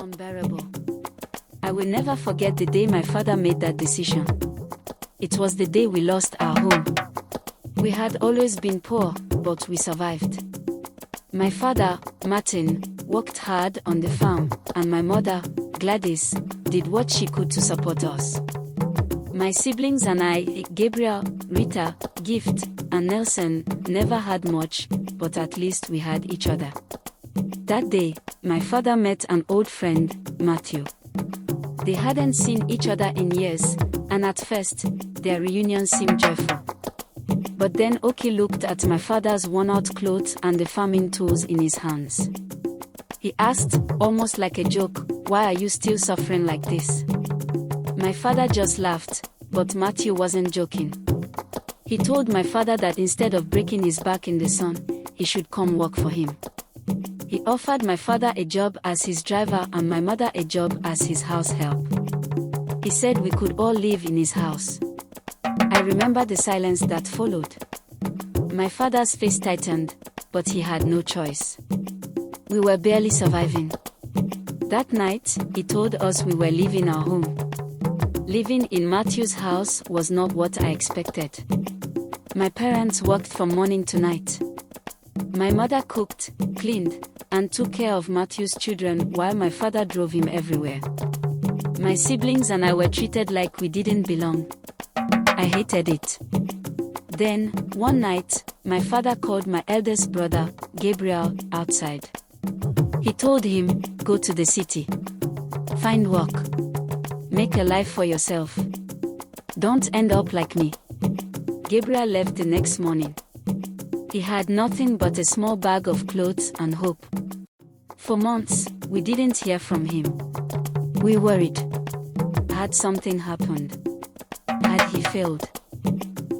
unbearable. I will never forget the day my father made that decision. It was the day we lost our home. We had always been poor, but we survived. My father, Martin, worked hard on the farm, and my mother, Gladys, did what she could to support us. My siblings and I, Gabriel, Rita, Gift, and Nelson, never had much, but at least we had each other. That day, my father met an old friend, Matthew. They hadn't seen each other in years, and at first, their reunion seemed joyful. But then Oki looked at my father's worn-out clothes and the farming tools in his hands. He asked, almost like a joke, "Why are you still suffering like this?" My father just laughed, but Matthew wasn't joking. He told my father that instead of breaking his back in the sun, he should come work for him. He offered my father a job as his driver and my mother a job as his house help. He said we could all live in his house. I remember the silence that followed. My father's face tightened, but he had no choice. We were barely surviving. That night, he told us we were leaving our home. Living in Matthew's house was not what I expected. My parents worked from morning to night. My mother cooked, cleaned, and took care of Matthew's children while my father drove him everywhere. My siblings and I were treated like we didn't belong. I hated it. Then, one night, my father called my eldest brother, Gabriel, outside. He told him, "Go to the city. Find work. Make a life for yourself. Don't end up like me." Gabriel left the next morning. He had nothing but a small bag of clothes and hope. For months, we didn't hear from him. We worried. Had something happened? Had he failed?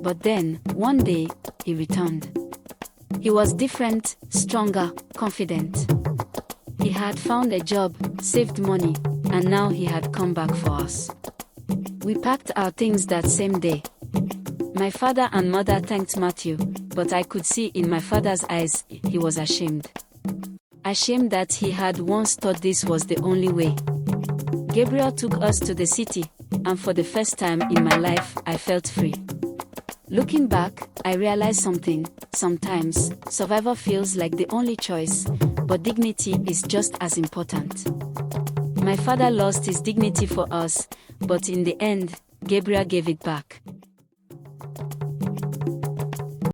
But then, one day, he returned. He was different, stronger, confident. He had found a job, saved money, and now he had come back for us. We packed our things that same day. My father and mother thanked Matthew, but I could see in my father's eyes he was ashamed. Ashamed that he had once thought this was the only way. Gabriel took us to the city, and for the first time in my life, I felt free. Looking back, I realized something. Sometimes, survival feels like the only choice, but dignity is just as important. My father lost his dignity for us, but in the end, Gabriel gave it back.